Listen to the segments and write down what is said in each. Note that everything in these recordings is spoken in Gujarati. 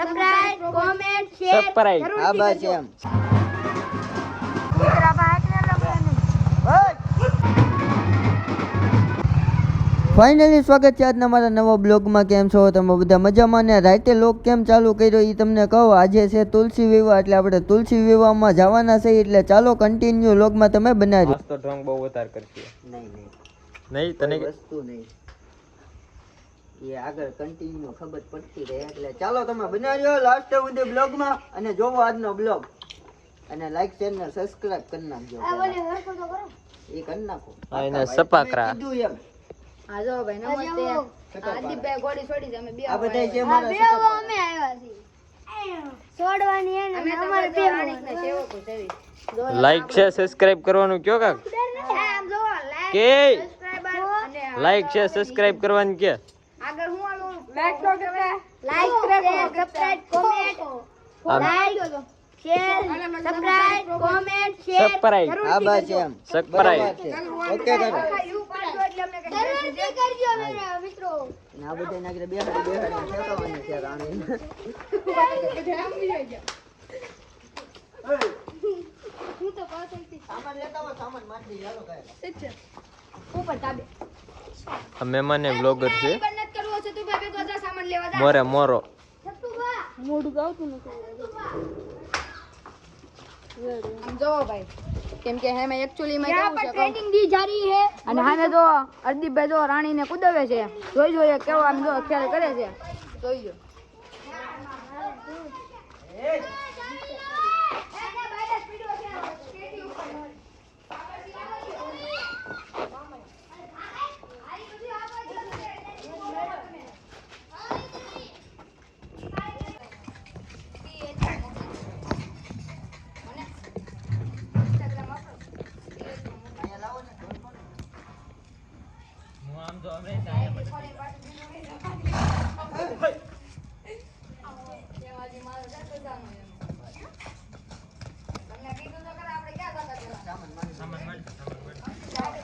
સબસ્ક્રાઇબ કોમેન્ટ શેર સબસ્ક્રાઇબ આ બસ એમ કૂતરા બાઈક ને લમવાનું ફાઇનલી સ્વાગત છે આજના મારા નવા બ્લોગમાં. કેમ છો તમે બધા મજામાં? ને રાતે લોક કેમ ચાલુ કર્યો એ તમને કહો. આજે છે તુલસી વિવાહ, એટલે આપણે તુલસી વિવાહમાં જવાના છે, એટલે ચાલો કન્ટિન્યુ લોગમાં તમે બનાવ્યો. આજ તો ઢોંગ બહુ વધારે કરશે. નહીં તને વસ્તુ નહીં, એ આગળ કન્ટિન્યુ ખબર પડતી રહે, એટલે ચાલો તમે બનાવ્યો લાસ્ટ સુધી બ્લોગમાં અને જોવો આજનો બ્લોગ, અને લાઈક શેર ને સબસ્ક્રાઇબ કરી નાખજો. એ કરી નાખો એને સપાકરા કીધું એમ. આજો ભાઈ નમસ્તે. આદિભાઈ ગોડી છોડી દે અમે બે આ બધા જે અમે મારા આવ્યા છીએ છોડવાની હે ને અમારે બે માણસને સેવકો સેવી લાઈક છે સબસ્ક્રાઇબ કરવાનું કયો કાક આમ જો કે સબસ્ક્રાઇબર અને લાઈક છે સબસ્ક્રાઇબ કરવાનું કે આગળ હું આલું લાઈક કરો કે લાઈક કરો subscribe comment like share subscribe comment share subscribe આ બસ એમ સબસ્ક્રાઇબ ઓકે કરો. યુ પાડો એટલે અમને જરૂરથી કરજો મારા મિત્રો અને આ બધા નાગરે બેહાડી ફેંકવાની છે રાણી. હું તો પાછળથી સામાન લેતા હોય, સામાન માંડી હાલો કાય. ઉપર તાબે આ મહેમાન બ્લોગર છે બંધ કરવો છે તું ભાઈ બેગો જા સામાન લેવા જા મોરે મોરો મોઢું ગાવતું નથી આમ જો ભાઈ કેમ કે હે મે એક્ચ્યુઅલી માં કેવું છે ટ્રેનિંગ દી જારી હે અને હાને જો અર્દીપભાઈ જો રાણી ને કુદવે છે જોઈ જોઈએ કેવો આમ જો ખેલ કરે છે જોઈ જો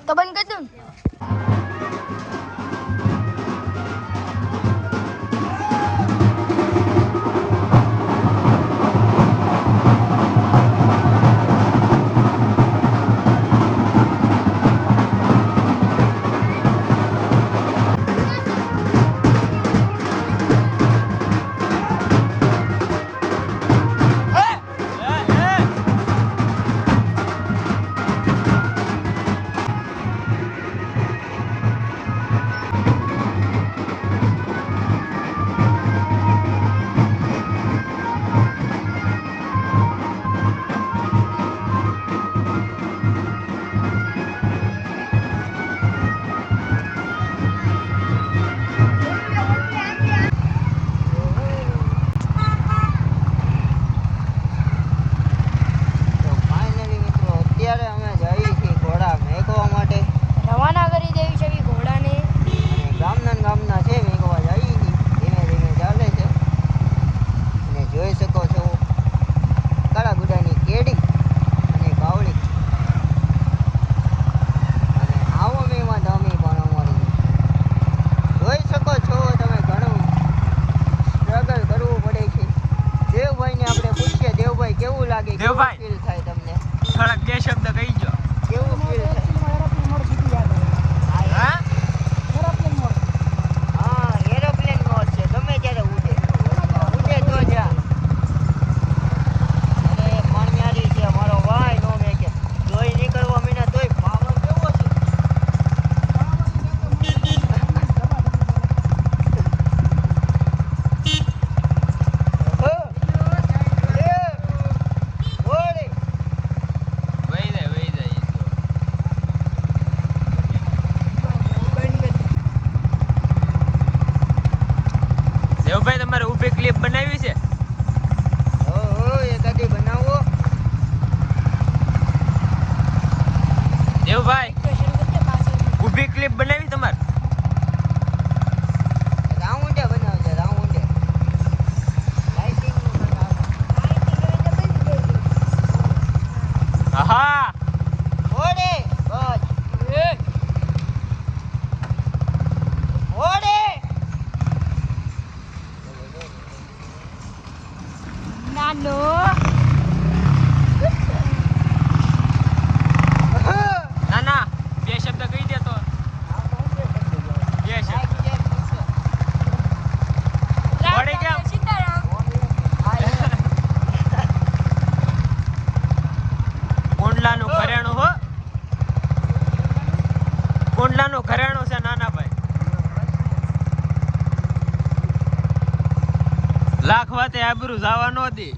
તો બંધ કરી દઉં તો ફાઇનલી મિત્રો અત્યારે અમે જઈએ છીએ ઘોડા મેકવા માટે, રવાના કરી દેવી છે ઘોડાને અને ગામના છે મેકવા જઈએ છીએ. ધીમે ધીમે ચાલે છે, અને જોઈ શકો છો કાળા ગુડાની કેડી અને કાવળી, અને આવો મેમાં ધમી પણ અમારી જોઈ શકો છો તમે. ઘણું સ્ટ્રગલ કરવું પડે છે. દેવભાઈને આપણે પૂછીએ, દેવભાઈ કેવું લાગે, કેવું દેવભાઈ. ફીલ થાય તમને, થોડાક બે શબ્દ કહી જો કેવું ફીલ થાય? હા હા, એરોપ્લેન મોડ છે, ગમે ત્યારે ઉડે તો જા. અને પાણીયારી છે મારો ભાઈ, નો મે કે જોઈ નીકળવા મીના તોય પાવર કેવો છે. ઓરે વહી જાય દેવભાઈ તમારે ઊભી ક્લિપ બનાવી છે ઓ એકાદી બનાવો. દેવભાઈ ઊભી ક્લિપ બનાવી તમારે રાઉન્ડે બનાવજે, રાઉન્ડે લાઇટિંગ હા ઓરે બસ ઓરે. લાખ વાતે આબરૂ જવા નો દે.